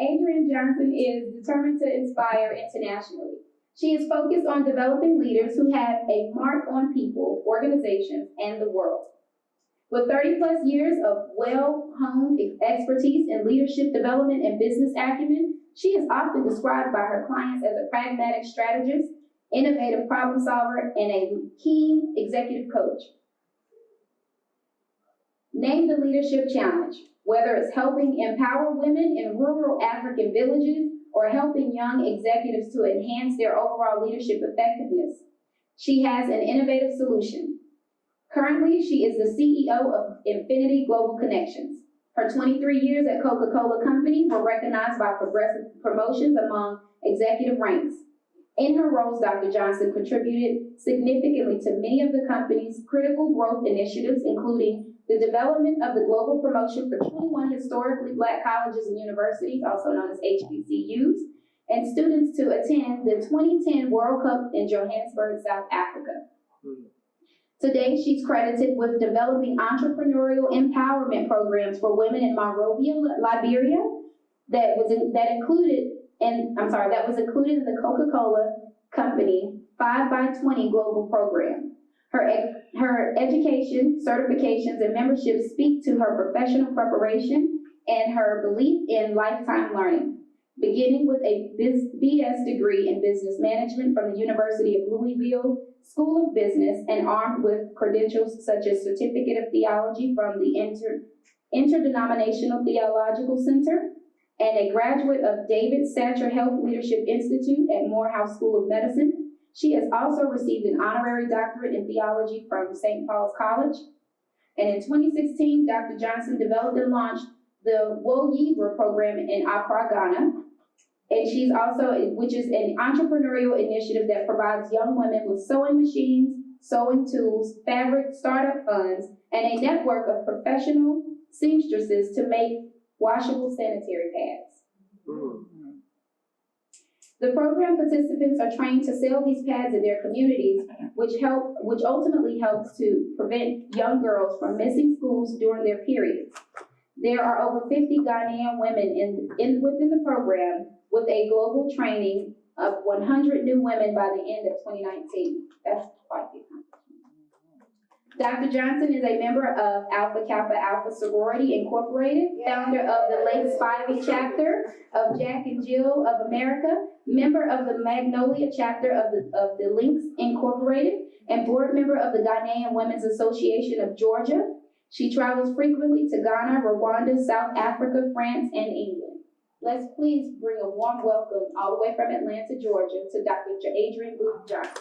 Adrienne Johnson is determined to inspire internationally. She is focused on developing leaders who have a mark on people, organizations, and the world. With 30 plus years of well-honed expertise in leadership development and business acumen, she is often described by her clients as a pragmatic strategist, innovative problem solver, and a keen executive coach. Name the leadership challenge, whether it's helping empower women in rural African villages or helping young executives to enhance their overall leadership effectiveness. She has an innovative solution. Currently, she is the CEO of Infinity Global Connections. Her 23 years at Coca-Cola Company were recognized by progressive promotions among executive ranks. In her roles, Dr. Johnson contributed significantly to many of the company's critical growth initiatives, including the development of the global promotion for 21 historically Black colleges and universities, also known as HBCUs, and students to attend the 2010 World Cup in Johannesburg, South Africa. Today, she's credited with developing entrepreneurial empowerment programs for women in Monrovia, Liberia, that was included in the Coca-Cola Company 5x20 global program. Her education, certifications, and membership speak to her professional preparation and her belief in lifetime learning. Beginning with a BS degree in business management from the University of Louisville School of Business and armed with credentials such as Certificate of Theology from the Interdenominational Theological Center and a graduate of David Satcher Health Leadership Institute at Morehouse School of Medicine. She has also received an honorary doctorate in theology from St. Paul's College. And in 2016, Dr. Johnson developed and launched the Woyibra program in Accra, Ghana. And she's also, which is an entrepreneurial initiative that provides young women with sewing machines, sewing tools, fabric startup funds, and a network of professional seamstresses to make washable sanitary pads. The program participants are trained to sell these pads in their communities, which ultimately helps to prevent young girls from missing schools during their periods. There are over 50 Ghanaian women within the program, with a global training of 100 new women by the end of 2019. That's quite the accomplishment. Dr. Johnson is a member of Alpha Kappa Alpha Sorority Incorporated, founder of the Lake Spivey chapter of Jack and Jill of America, member of the Magnolia chapter of the Lynx Incorporated, and board member of the Ghanaian Women's Association of Georgia. She travels frequently to Ghana, Rwanda, South Africa, France, and England. Let's please bring a warm welcome all the way from Atlanta, Georgia, to Dr. Adrienne Booth Johnson.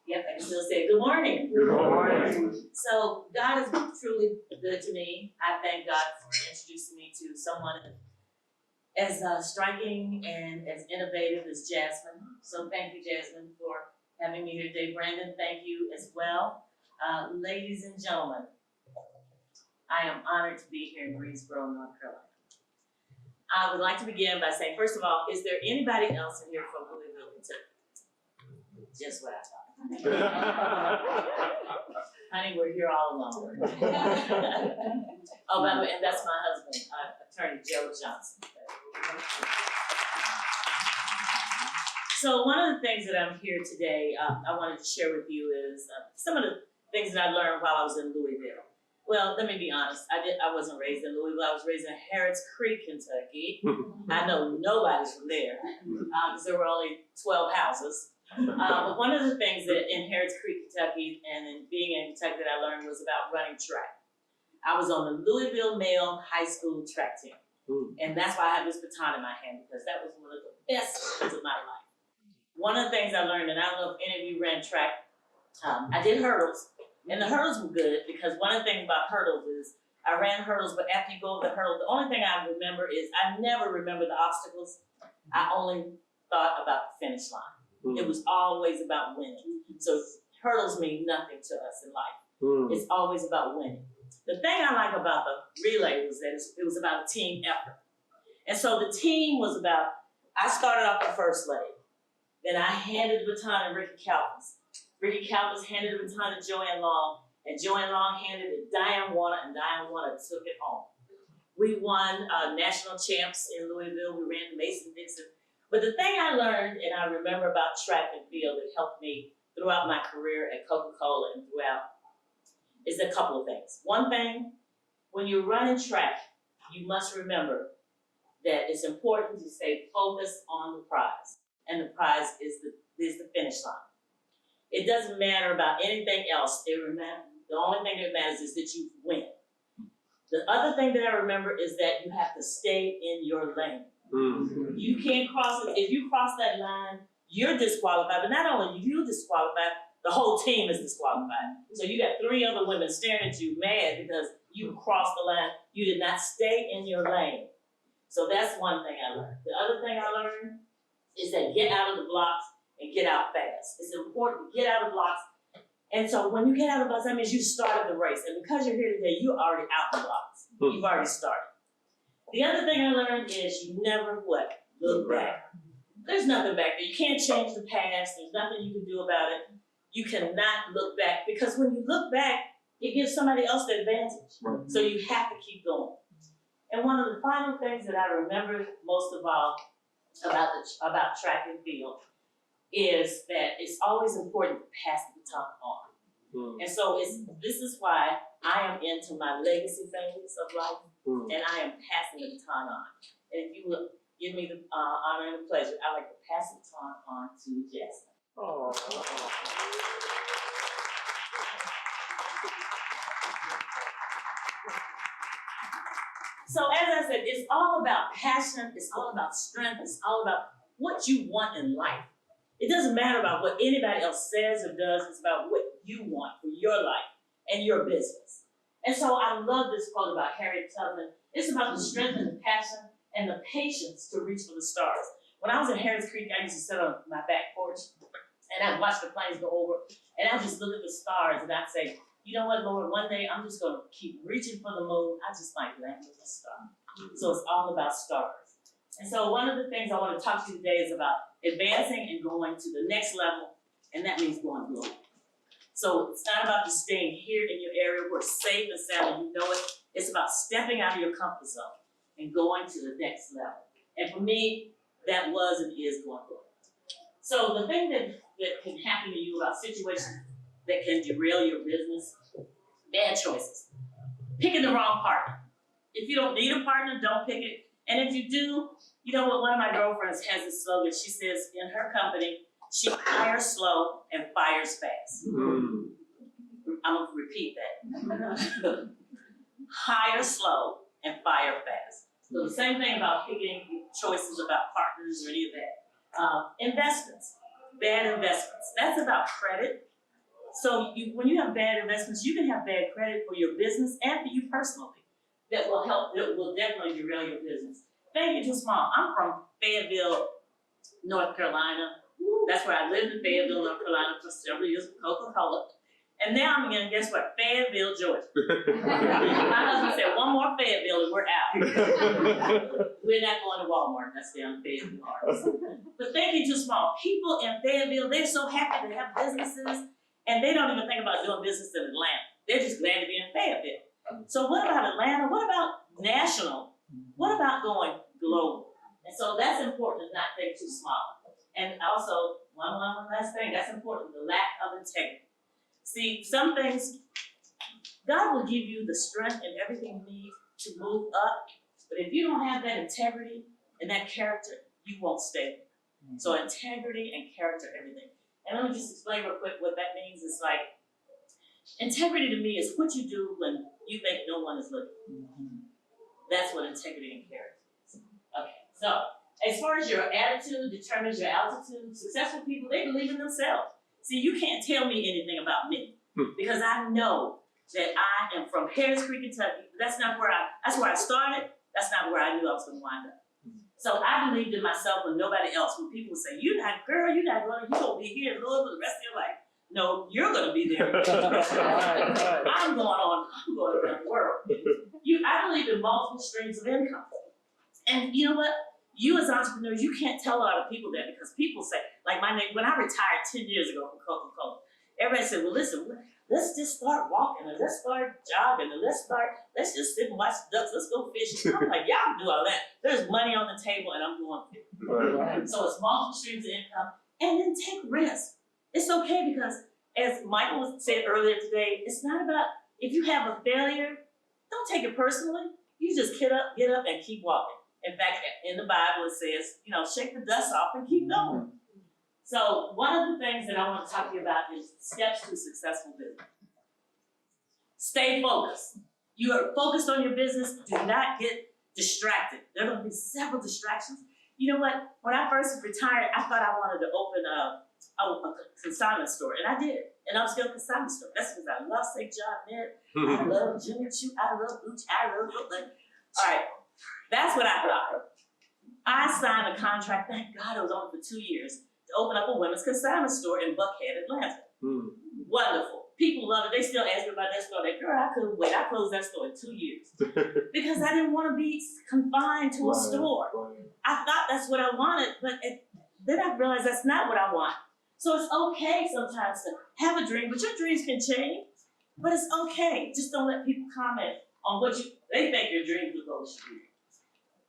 Yep, I can still say good morning. Good morning. So God is truly good to me. I thank God for introducing me to someone as striking and as innovative as Jasmine. So thank you, Jasmine, for having me here today. Brandon, thank you as well. Ladies and gentlemen, I am honored to be here in Greensboro, North Carolina. I would like to begin by saying, first of all, is there anybody else in here from Louisville, Kentucky? Just what I thought. Honey, we're here all alone. Oh, by the way, and that's my husband, Attorney Joe Johnson. So one of the things that I'm here today, I wanted to share with you is some of the things that I learned while I was in Louisville. Well, let me be honest. I wasn't raised in Louisville. I was raised in Harrods Creek, Kentucky. I know nobody's from there because there were only 12 houses. But one of the things that in Harrods Creek, Kentucky, and in being in Kentucky that I learned was about running track. I was on the Louisville Male High School track team. And that's why I have this baton in my hand, because that was one of the best times of my life. One of the things I learned, and I don't know if any of you ran track, I did hurdles. And the hurdles were good because one of the things about hurdles is I ran hurdles, but after you go over the hurdle, the only thing I remember is I never remember the obstacles. I only thought about the finish line. It was always about winning. So hurdles mean nothing to us in life. It's always about winning. The thing I like about the relay was that it was about a team effort. And so the team was about, I started off the first leg. Then I handed the baton to Ricky Calkins. Ricky Calvers handed the baton to Joanne Long, and Joanne Long handed it to Diane Warner, and Diane Warner took it home. We won national champs in Louisville. We ran the Mason-Dixon. But the thing I learned, and I remember about track and field that helped me throughout my career at Coca-Cola and throughout, is a couple of things. One thing, when you're running track, you must remember that it's important to stay focused on the prize. And the prize is the finish line. It doesn't matter about anything else. The only thing that matters is that you win. The other thing that I remember is that you have to stay in your lane. Mm-hmm. You can't cross it. If you cross that line, you're disqualified. But not only are you disqualified, the whole team is disqualified. So you got 3 other women staring at you mad because you crossed the line. You did not stay in your lane. So that's one thing I learned. The other thing I learned is that get out of the blocks and get out fast. It's important to get out of the blocks. And so when you get out of the blocks, that means you started the race. And because you're here today, you're already out the blocks. You've already started. The other thing I learned is you never look back. There's nothing back there. You can't change the past. There's nothing you can do about it. You cannot look back, because when you look back, it gives somebody else the advantage. So you have to keep going. And one of the final things that I remember most of all about track and field is that it's always important to pass the baton on. And so this is why I am into my legacy phase of life, and I am passing the baton on. And if you will give me the honor and the pleasure, I'd like to pass the baton on to Jasmine. Oh. So as I said, it's all about passion, it's all about strength, it's all about what you want in life. It doesn't matter about what anybody else says or does, it's about what you want for your life and your business. And so I love this quote about Harriet Tubman. It's about the strength and the passion and the patience to reach for the stars. When I was in Harris Creek, I used to sit on my back porch and I'd watch the planes go over, and I'd just look at the stars and I'd say, you know what, Lord, one day I'm just gonna keep reaching for the moon. I just might land with a star. So it's all about stars. And so one of the things I want to talk to you today is about advancing and going to the next level, and that means going global. So it's not about just staying here in your area where it's safe and sound and you know it. It's about stepping out of your comfort zone and going to the next level. And for me, that was and is going global. So the thing that can happen to you about situations that can derail your business, bad choices. Picking the wrong partner. If you don't need a partner, don't pick it. And if you do, you know what, one of my girlfriends has this slogan. She says in her company, she hires slow and fires fast. I'm gonna repeat that. Hire slow and fire fast. So the same thing about picking choices about partners or any of that. Investments, bad investments. That's about credit. So when you have bad investments, you can have bad credit for your business and for you personally. That will definitely derail your business. Thank you too small. I'm from Fayetteville, North Carolina. That's where I lived in Fayetteville, North Carolina for several years with Coca-Cola. And now I'm in, guess what? Fayetteville, Georgia. My husband said, one more Fayetteville and we're out. We're not going to Walmart. That's down in Fayetteville. But thank you too small. People in Fayetteville, they're so happy to have businesses, and they don't even think about doing business in Atlanta. They're just glad to be in Fayetteville. So what about Atlanta? What about national? What about going global? And so that's important to not think too small. And also, one last thing, that's important, the lack of integrity. See, some things, God will give you the strength and everything you need to move up, but if you don't have that integrity and that character, you won't stay. So integrity and character, everything. And let me just explain real quick what that means. It's like, integrity to me is what you do when you think no one is looking. That's what integrity and character is. Okay, so as far as your attitude determines your altitude, successful people, they believe in themselves. See, you can't tell me anything about me because I know that I am from Harris Creek, Kentucky. That's where I started. That's not where I knew I was going to wind up. So I believed in myself when nobody else. When people would say, you're going to be here in Louisville the rest of your life. No, you're going to be there. I'm going around the world. I believe in multiple streams of income. And you know what? You as entrepreneurs, you can't tell a lot of people that because people say, like when I retired 10 years ago from Coca-Cola, Everybody said, well, listen, let's just start walking, and let's start jogging, and let's just sit and watch the ducks, let's go fishing. I'm like, y'all can do all that. There's money on the table, and I'm going fishing. Right. So it's multiple streams of income, and then take risks. It's okay because, as Michael said earlier today, it's not about, if you have a failure, don't take it personally. You just get up, and keep walking. In fact, in the Bible, it says, shake the dust off and keep going. So one of the things that I want to talk to you about is steps to successful business. Stay focused. You are focused on your business. Do not get distracted. There are going to be several distractions. You know what? When I first retired, I thought I wanted to open a consignment store, and I did. An upscale consignment store. That's because I love St. John Knit. I love Jimmy Choo. I love Gucci. I love Brooklyn. All right. That's what I thought. I signed a contract, thank God it was only for 2 years, to open up a women's consignment store in Buckhead, Atlanta. Wonderful. People love it. They still ask me about that store. They, girl, I couldn't wait. I closed that store in 2 years. Because I didn't want to be confined to a store. I thought that's what I wanted, but then I realized that's not what I want. So it's okay sometimes to have a dream, but your dreams can change. But it's okay. Just don't let people comment on what they think your dreams will go should be.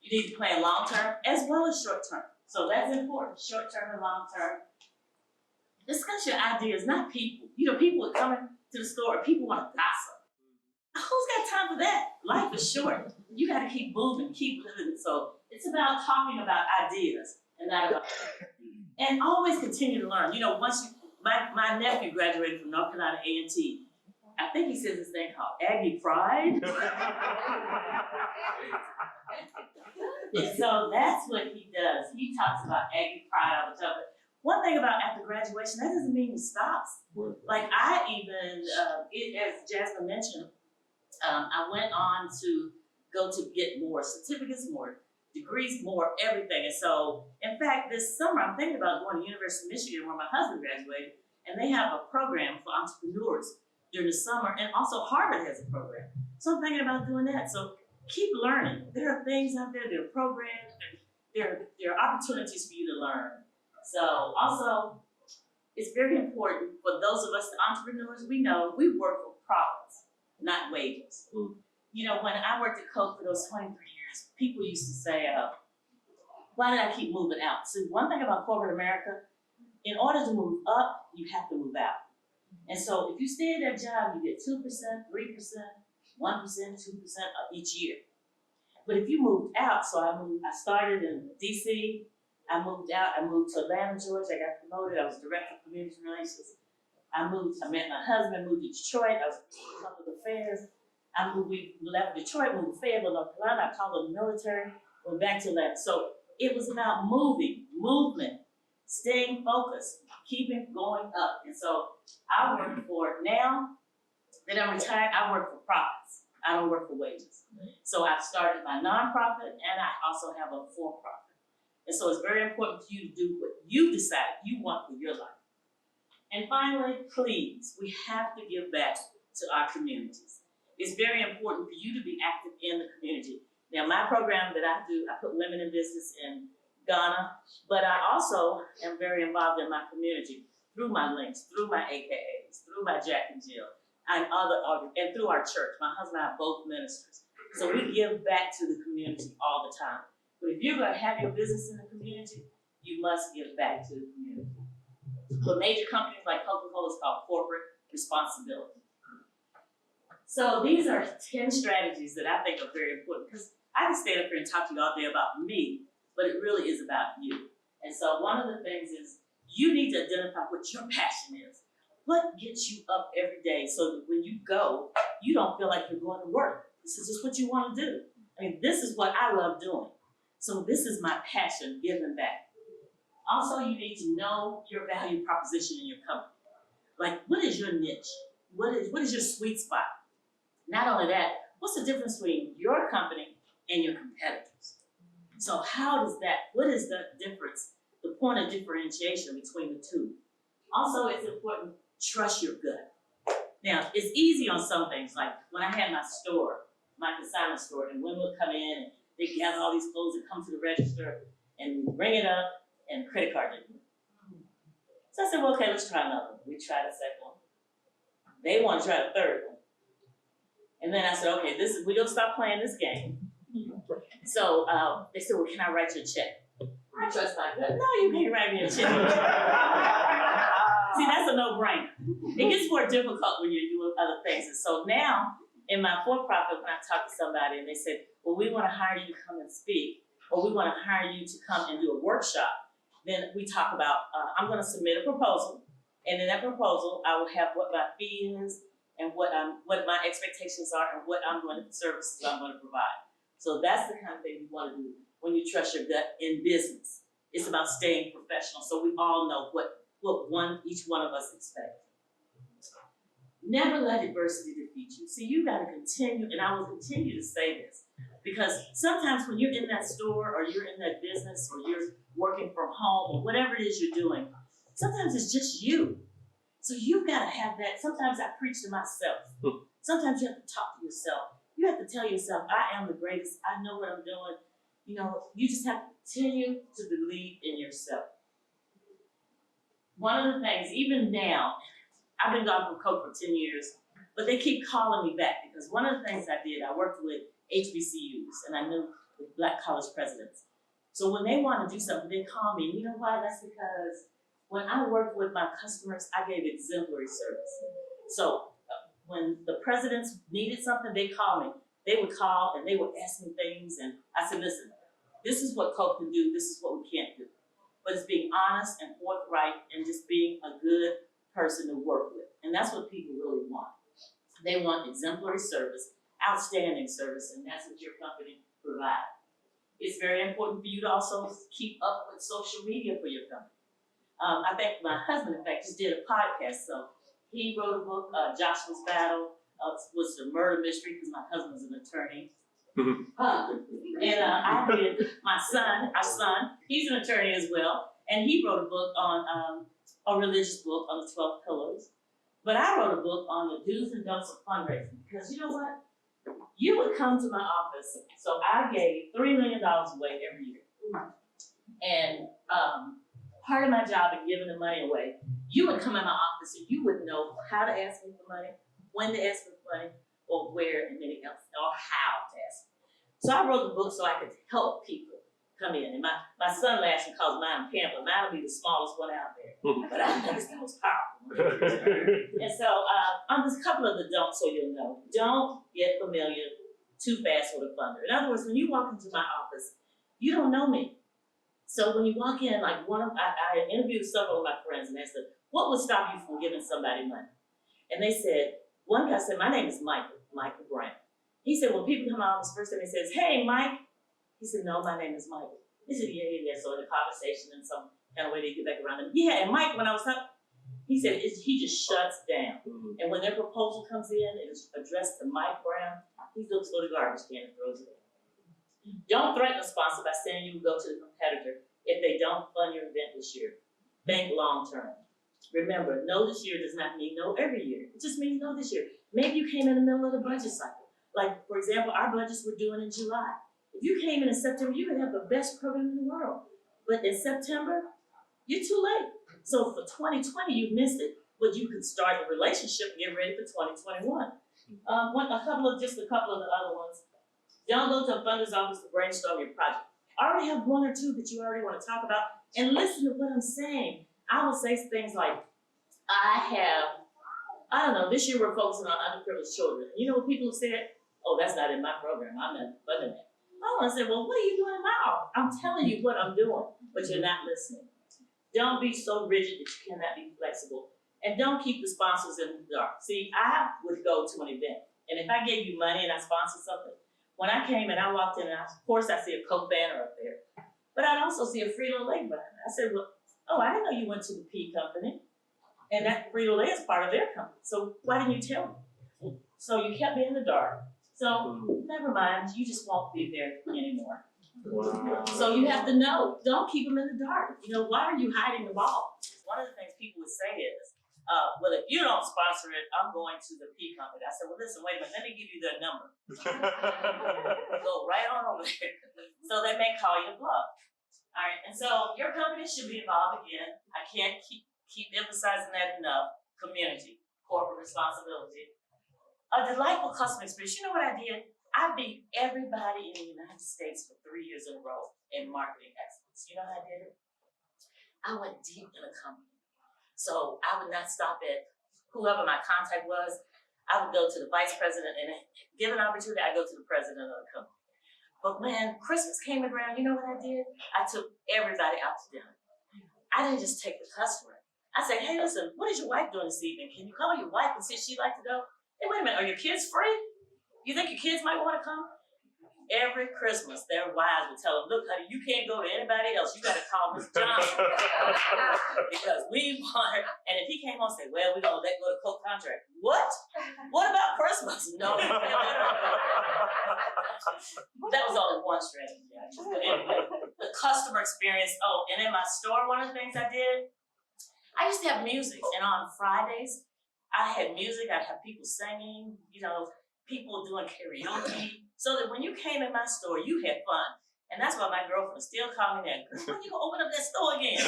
You need to plan long term as well as short term. So that's important, short term and long term. Discuss your ideas, not people. People are coming to the store and people want to gossip. Who's got time for that? Life is short. You got to keep moving, keep living. So it's about talking about ideas and not about. And always continue to learn. My nephew graduated from North Carolina A&T. I think he says this thing called Aggie Pride. And so that's what he does. He talks about Aggie Pride all the time. But one thing about after graduation, that doesn't mean he stops. Like I even, as Jasmine mentioned, I went on to go to get more certificates, more degrees, more everything. And so, in fact, this summer I'm thinking about going to University of Michigan where my husband graduated, and they have a program for entrepreneurs during the summer, and also Harvard has a program. So I'm thinking about doing that. So keep learning. There are things out there, there are programs, there are opportunities for you to learn. So also, it's very important for those of us, the entrepreneurs, we know we work for profits, not wages. When I worked at Coke for those 23 years, people used to say, why did I keep moving out? So one thing about corporate America, in order to move up, you have to move out. And so if you stay at that job, you get 2%, 3%, 1%, 2% each year. But if you moved out, so I started in DC, I moved out, I moved to Atlanta, Georgia, I got promoted, I was director of community relations. I met my husband, moved to Detroit, I was in public affairs. We left Detroit, moved to Fayetteville, North Carolina, I called the military, went back to Atlanta. So it was about movement, staying focused, keeping going up. And so I work for, now that I'm retired, I work for profits. I don't work for wages. So I've started my nonprofit and I also have a for-profit. And so it's very important for you to do what you decide you want for your life. And finally, please, we have to give back to our communities. It's very important for you to be active in the community. Now, my program that I do, I put women in business in Ghana, but I also am very involved in my community through my links, through my AKAs, through my Jack and Jill, and through our church. My husband and I are both ministers. So we give back to the community all the time. But if you're going to have your business in the community, you must give back to the community. For major companies like Coca-Cola, it's called corporate responsibility. So these are 10 strategies that I think are very important, because I can stand up here and talk to you all day about me, but it really is about you. And so one of the things is you need to identify what your passion is. What gets you up every day so that when you go, you don't feel like you're going to work. This is just what you want to do. I mean, this is what I love doing. So this is my passion, giving back. Also, you need to know your value proposition in your company. Like, what is your niche? What is your sweet spot? Not only that, what's the difference between your company and your competitors? So what is the difference, the point of differentiation between the two? Also, it's important, trust your gut. Now, it's easy on some things, like when I had my store, my consignment store, and women would come in and they gather all these clothes and come to the register and ring it up, and the credit card didn't work. So I said, well, okay, let's try another one. We tried a second one. They want to try the third one. And then I said, okay, we're gonna stop playing this game. So they said, well, can I write you a check? I trust my gut. No, you can't write me a check. See, that's a no-brainer. It gets more difficult when you're doing other things. And so now, in my for-profit, when I talk to somebody and they say, well, we want to hire you to come and speak, or we want to hire you to come and do a workshop, then we talk about, I'm going to submit a proposal, and in that proposal, I will have what my fee is, and what my expectations are, and what services I'm going to provide. So that's the kind of thing you want to do when you trust your gut in business. It's about staying professional, so we all know what each one of us expects. Never let adversity defeat you. See, you got to continue, and I will continue to say this, because sometimes when you're in that store, or you're in that business, or you're working from home, or whatever it is you're doing, sometimes it's just you. So you've got to have that. Sometimes I preach to myself. Sometimes you have to talk to yourself. You have to tell yourself, I am the greatest. I know what I'm doing. You know, you just have to continue to believe in yourself. One of the things, even now, I've been gone from Coke for 10 years, but they keep calling me back, because one of the things I did, I worked with HBCUs, and I knew the Black college presidents. So when they want to do something, they call me. And you know why? That's because when I worked with my customers, I gave exemplary service. So when the presidents needed something, they called me. They would call and they would ask me things, and I said, listen, this is what Coke can do, this is what we can't do. But it's being honest and forthright and just being a good person to work with. And that's what people really want. They want exemplary service, outstanding service, and that's what your company provides. It's very important for you to also keep up with social media for your company. I think my husband, in fact, just did a podcast. So he wrote a book, Joshua's Battle, was a murder mystery, because my husband's an attorney. I did our son, he's an attorney as well, and he wrote a book on a religious book on the 12 pillars. But I wrote a book on the do's and don'ts of fundraising, because you know what? You would come to my office, so I gave $3 million away every year. And part of my job in giving the money away, you would come in my office and you would know how to ask me for money, when to ask me for money, or where, and anything else, or how to ask me. So I wrote the book so I could help people come in. And my son laughs and calls mine a pamphlet. Mine will be the smallest one out there. But I think it's the most powerful. And so on this couple of the don'ts, so you'll know. Don't get familiar too fast with a funder. In other words, when you walk into my office, you don't know me. So when you walk in, like I interviewed several of my friends, and they said, what would stop you from giving somebody money? And they said, one guy said, my name is Michael Brown. He said, when people come out, his first time he says, hey, Mike. He said, no, my name is Michael. He said, yeah. So in a conversation in some kind of way, they get back around him. Yeah, and Mike, when I was up, he said, he just shuts down. And when their proposal comes in, it is addressed to Mike Brown, he looks for the garbage can and throws it in. Don't threaten a sponsor by saying you will go to the competitor if they don't fund your event this year. Think long term. Remember, no this year does not mean no every year. It just means no this year. Maybe you came in the middle of the budget cycle. Like, for example, our budgets were due in July. If you came in September, you could have the best program in the world. But in September, you're too late. So for 2020, you missed it, but you could start a relationship and get ready for 2021. A couple of the other ones. Don't go to a funder's office to brainstorm your project. I already have one or two that you already want to talk about, and listen to what I'm saying. I will say things like, this year we're focusing on underprivileged children. You know what people have said? Oh, that's not in my program. I'm not funding that. I want to say, well, what are you doing in my office? I'm telling you what I'm doing, but you're not listening. Don't be so rigid that you cannot be flexible. And don't keep the sponsors in the dark. See, I would go to an event, and if I gave you money and I sponsored something, when I came and I walked in, and of course I see a Coke banner up there, but I'd also see a Frito-Lay banner. I said, well, I didn't know you went to the P company, and that Frito-Lay is part of their company. So why didn't you tell me? So you kept me in the dark. So never mind, you just won't be there anymore. Wow. So you have to know, don't keep them in the dark. Why are you hiding the ball? One of the things people would say is, well, if you don't sponsor it, I'm going to the P company. I said, well, listen, wait a minute, let me give you their number. Go right on over there. So they may call you a bluff. All right, and so your company should be involved again. I can't keep emphasizing that enough. Community. corporate responsibility. A delightful customer experience. You know what I did? I beat everybody in the United States for 3 years in a row in marketing excellence. You know how I did it? I went deep in a company. So I would not stop at whoever my contact was. I would go to the vice president, and given opportunity, I go to the president of the company. But when Christmas came around, you know what I did? I took everybody out to dinner. I didn't just take the customer. I said, hey, listen, what is your wife doing this evening? Can you call your wife and see if she'd like to go? Hey, wait a minute, are your kids free? You think your kids might want to come? Every Christmas, their wives would tell them, look, honey, you can't go to anybody else. You got to call Miss Johnson. Because we want her. And if he came on and said, well, we're going to let go of the Coke contract. What? What about Christmas? No. That was only one strategy, actually. But anyway, the customer experience. Oh, and in my store, one of the things I did, I used to have music. And on Fridays, I had music. I'd have people singing, people doing karaoke. So that when you came in my store, you had fun. And that's why my girlfriend still called me that. When you gonna open up that store again?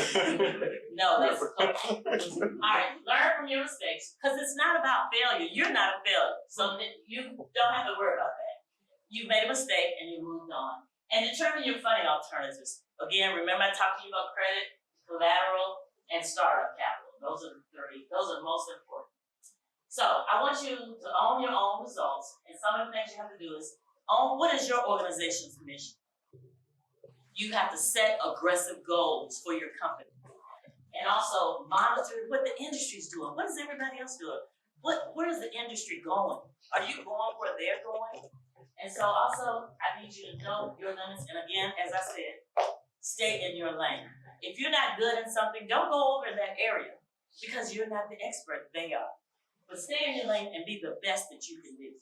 No, that's all right, learn from your mistakes. Because it's not about failure. You're not a failure. So you don't have to worry about that. You made a mistake and you moved on. And determine your funding alternatives. Again, remember I talked to you about credit, collateral, and startup capital. Those are the three. Those are most important. So I want you to own your own results. And some of the things you have to do is own what is your organization's mission. You have to set aggressive goals for your company. And also monitor what the industry's doing. What is everybody else doing? Where is the industry going? Are you going where they're going? And so also, I need you to know your limits. And again, as I said, stay in your lane. If you're not good in something, don't go over in that area because you're not the expert, they are. But stay in your lane and be the best that you can be.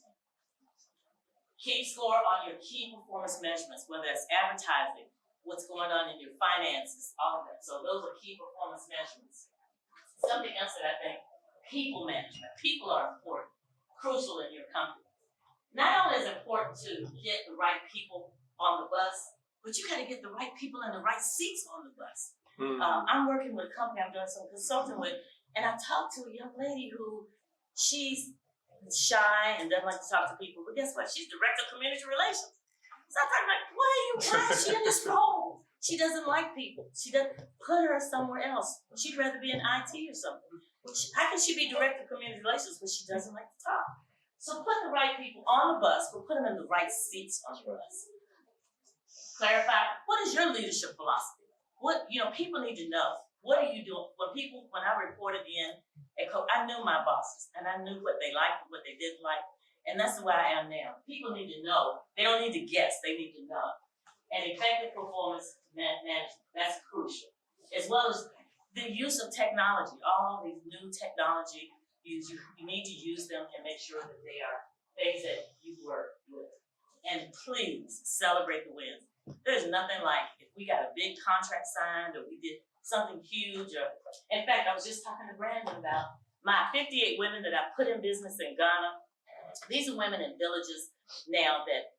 Keep score on your key performance measurements, whether it's advertising, what's going on in your finances, all of that. So those are key performance measurements. Something else that I think, people management. People are important, crucial in your company. Not only is it important to get the right people on the bus, but you got to get the right people in the right seats on the bus. I'm working with a company I'm doing some consulting with, and I talked to a young lady who she's shy and doesn't like to talk to people, but guess what? She's director of community relations. So I'm like, why is she in this role? She doesn't like people. She doesn't put her somewhere else. She'd rather be in IT or something. How can she be director of community relations when she doesn't like to talk? So put the right people on the bus, but put them in the right seats on the bus. Clarify, what is your leadership philosophy? People need to know. What are you doing? When I reported in, I knew my bosses, and I knew what they liked and what they didn't like, and that's the way I am now. People need to know. They don't need to guess. They need to know. And effective performance management, that's crucial. As well as the use of technology, all these new technology, you need to use them and make sure that they are things that you work with. And please celebrate the wins. There's nothing like if we got a big contract signed or we did something huge. In fact, I was just talking to Brandon about my 58 women that I put in business in Ghana. These are women in villages now that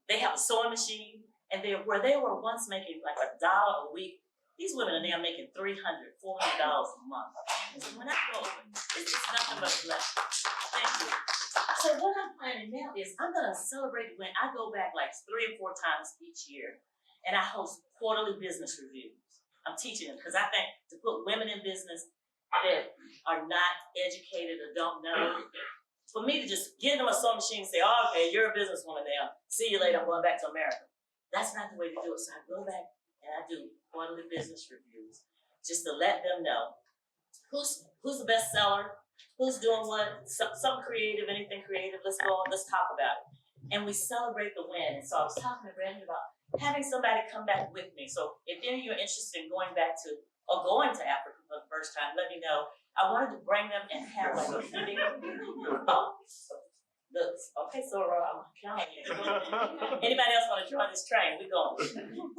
they have a sewing machine, and where they were once making like $1 a week, these women are now making $300, $400 a month. So when I go over, it's nothing but a blessing. Thank you. So what I'm planning now is I'm gonna celebrate when I go back like 3 or 4 times each year, and I host quarterly business reviews. I'm teaching them because I think to put women in business that are not educated or don't know, for me to just give them a sewing machine and say, oh, okay, you're a businesswoman now. See you later, I'm going back to America. That's not the way to do it. So I go back and I do quarterly business reviews just to let them know who's the best seller, who's doing what, something creative, anything creative, let's go on, let's talk about it. And we celebrate the win. And so I was talking to Brandon about having somebody come back with me. So if any of you are interested in going back to, or going to Africa for the first time, let me know. I wanted to bring them and have like a meeting. Okay, so I'm counting you. Anybody else want to join this train? We're going.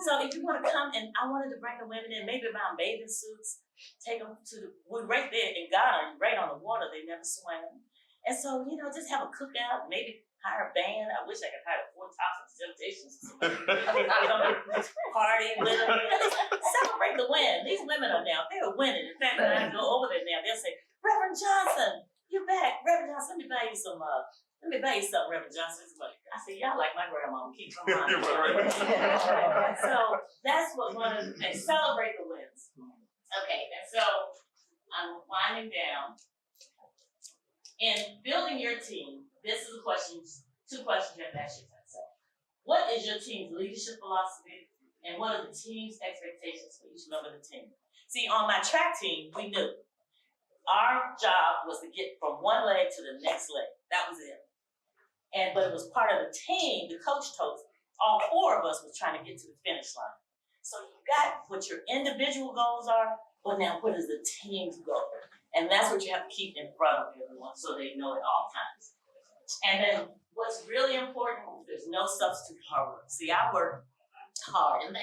So if you want to come, and I wanted to bring the women in, maybe buy bathing suits, take them we're right there in Ghana, right on the water, they never swam. And so, just have a cookout, maybe hire a band. I wish I could hire 4 Tops and Temptations. Party with them. Celebrate the win. These women are now, they're winning. In fact, when I go over there now, they'll say, Reverend Johnson, you're long, keep them running. So that's what one of the things, celebrate the wins. Okay, and so I'm winding down. In building your team, this is a question, two questions you have to ask yourself. What is your team's leadership philosophy, and what are the team's expectations for each member of the team? See, on my track team, we knew our job was to get from one leg to the next leg. That was it. But it was part of the team, the coach told us, all four of us was trying to get to the finish line. So you got what your individual goals are, but now what is the team's goal? And that's what you have to keep in front of everyone so they know at all times. And then what's really important, there's no substitute for hard work. See, I work hard, and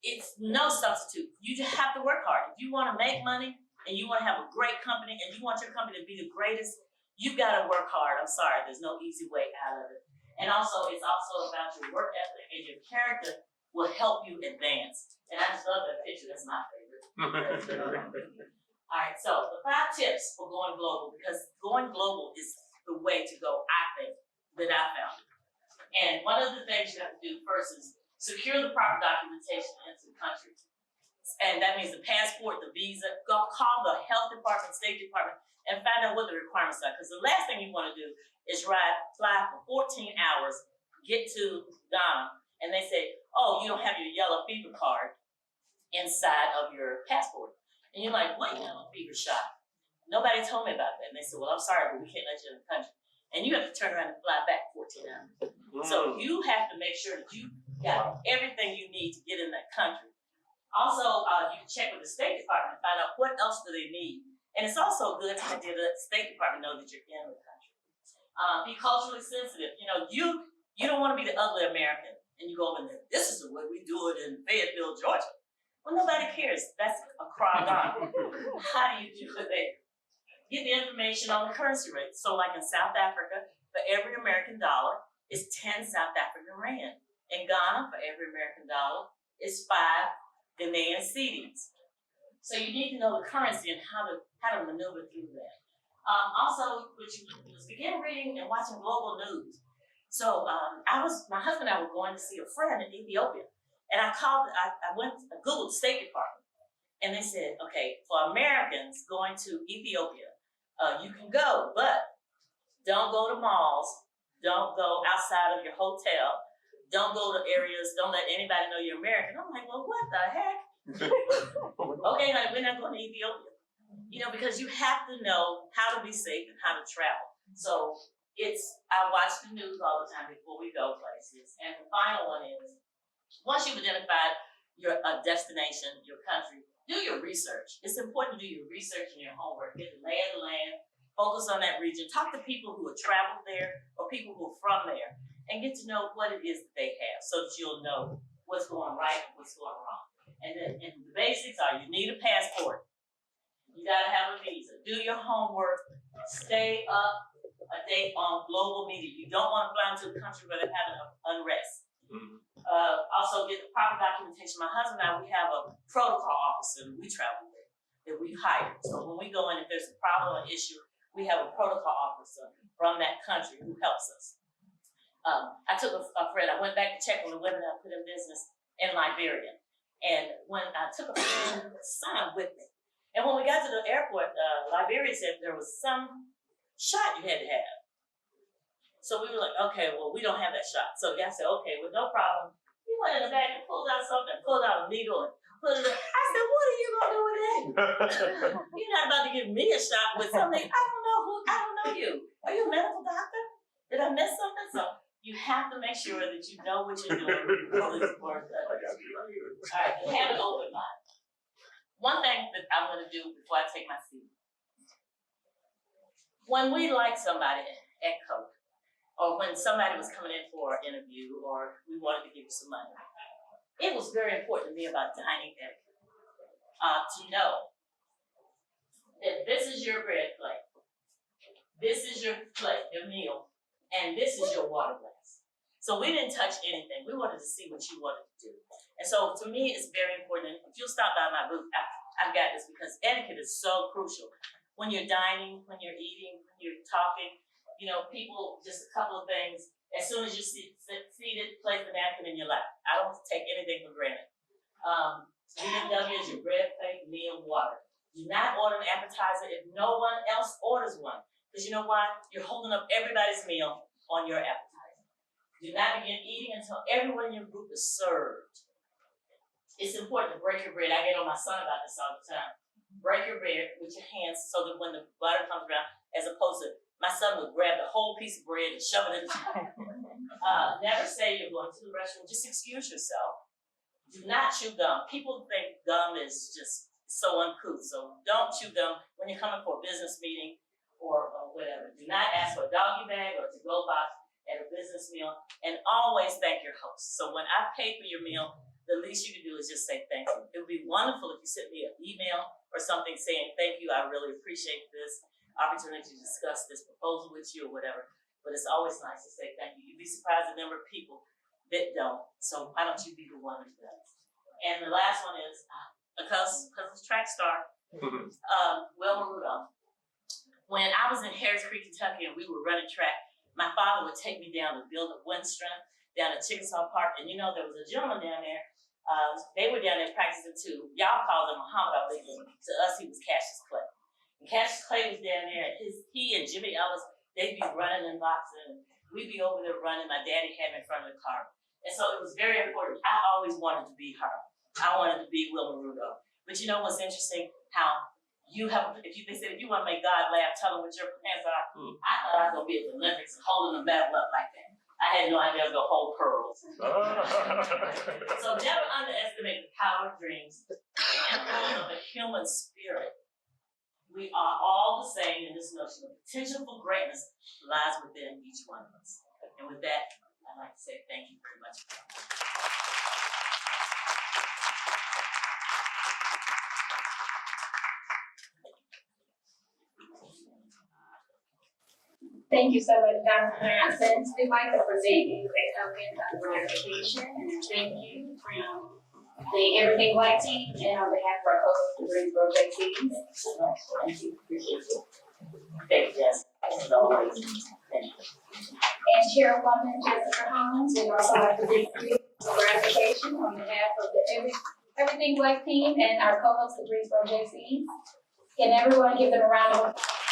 it's no substitute. You just have to work hard. If you want to make money and you want to have a great company and you want your company to be the greatest, you've got to work hard. I'm sorry, there's no easy way out of it. And also, it's also about your work ethic, and your character will help you advance. And I just love that picture. That's my favorite. All right, so the 5 tips for going global, because going global is the way to go, I think, that I found. And one of the things you have to do first is secure the proper documentation into the country. And that means the passport, the visa. Go call the health department, state department, and find out what the requirements are. Because the last thing you want to do is fly for 14 hours, get to Ghana, and they say, oh, you don't have your yellow fever card inside of your passport. And you're like, what yellow fever shot? Nobody told me about that. And they said, well, I'm sorry, but we can't let you in the country. And you have to turn around and fly back 14 hours. So you have to make sure that you got everything you need to get in that country. Also, you can check with the State Department and find out what else do they need. And it's also good to let the State Department know that you're in the country. Be culturally sensitive. You know, you don't want to be the ugly American and you go over there, this is the way we do it in Fayetteville, Georgia. Well, nobody cares. That's a crowd gone. How do you do it there? Get the information on the currency rate. So like in South Africa, for every American dollar is 10 South African rand. In Ghana, for every American dollar is 5 Ghanaian cedis. So you need to know the currency and how to maneuver through that. Also, what you do is begin reading and watching global news. So my husband and I were going to see a friend in Ethiopia. And I Googled State Department. And they said, okay, for Americans going to Ethiopia, you can go, but don't go to malls. Don't go outside of your hotel. Don't go to areas, don't let anybody know you're American. I'm like, well, what the heck? Okay, like, we're not going to Ethiopia. You know, because you have to know how to be safe and how to travel. So I watch the news all the time before we go places. And the final one is, once you've identified your destination, your country, do your research. It's important to do your research and your homework. Get the lay of the land, focus on that region, talk to people who have traveled there or people who are from there, and get to know what it is that they have so that you'll know what's going right and what's going wrong. And the basics are you need a passport. You gotta have a visa. Do your homework. Stay up a date on global media. You don't want to fly into a country where they're having unrest. Also get the proper documentation. My husband and I, we have a protocol officer that we travel with that we hired. So when we go in, if there's a problem or issue, we have a protocol officer from that country who helps us. I took a friend, I went back to check on the women I put in business in Liberia. And when I took a friend's son with me, and when we got to the airport, Liberia said there was some shot you had to have. So we were like, okay, well, we don't have that shot. So the guy said, okay, well, no problem. He went in the bag and pulled out something, pulled out a needle and put it in. I said, what are you going to do with that? You're not about to give me a shot with something. I don't know you. Are you a medical doctor? Did I miss something? So you have to make sure that you know what you're doing. All right, have an open mind. One thing that I'm going to do before I take my seat. When we like somebody at Coke, or when somebody was coming in for an interview, or we wanted to give you some money, it was very important to me about dining etiquette. To know that this is your bread plate, this is your plate, your meal, and this is your water glass. So we didn't touch anything. We wanted to see what you wanted to do. And so to me, it's very important. If you'll stop by my booth, I've got this because etiquette is so crucial. When you're dining, when you're eating, when you're talking, you know, people, just a couple of things. As soon as you seated, place the napkin in your lap. I don't take anything for granted. BW is your bread, plate, meal, water. Do not order an appetizer if no one else orders one. Because you know why? You're holding up everybody's meal on your appetizer. Do not begin eating until everyone in your group is served. It's important to break your bread. I get on my son about this all the time. Break your bread with your hands so that when the butter comes around, as opposed to my son would grab the whole piece of bread and shove it in his mouth. Never say you're going to the restroom. Just excuse yourself. Do not chew gum. People think gum is just so uncouth. So don't chew gum when you're coming for a business meeting or whatever. Do not ask for a doggy bag or to-go box at a business meal. And always thank your host. So when I pay for your meal, the least you can do is just say thank you. It would be wonderful if you sent me an email or something saying thank you. I really appreciate this opportunity to discuss this proposal with you or whatever. But it's always nice to say thank you. You'd be surprised the number of people that don't. So why don't you be the one who does? And the last one is, because it's track star, Wilma Rudolph. When I was in Harris Creek, Kentucky, and we were running track, my father would take me down to build up wind strength down at Chickasaw Park. And you know, there was a gentleman down there. They were down there practicing too. Y'all called him Muhammad Ali. To us, he was Cassius Clay. And Cassius Clay was down there, and he and Jimmy Ellis, they'd be running and boxing. We'd be over there running. My daddy had me in front of the car. And so it was very important. I always wanted to be her. I wanted to be Wilma Rudolph. But you know what's interesting? How you have, they said, if you want to make God laugh, tell him what your plans are. I thought I was going to be at the Olympics holding the medal up like that. I had no idea I was going to hold pearls. So never underestimate the power of dreams, the influence of the human spirit. We are all the same in this notion. The potential for greatness lies within each one of us. And with that, I'd like to say thank you very much. Thank you so much, Dr. Johnson. We'd like to present you a token of ratification and thank you from the Everything Black team and on behalf of our host, the Greensboro JCs. Thank you. Appreciate you. Thank you, Jess. As always. Thank you. And Chairwoman Jessica Holmes would also like to give you a ratification on behalf of the Everything Black team and our co-host, the Greensboro JCs. Can everyone give them a round of applause?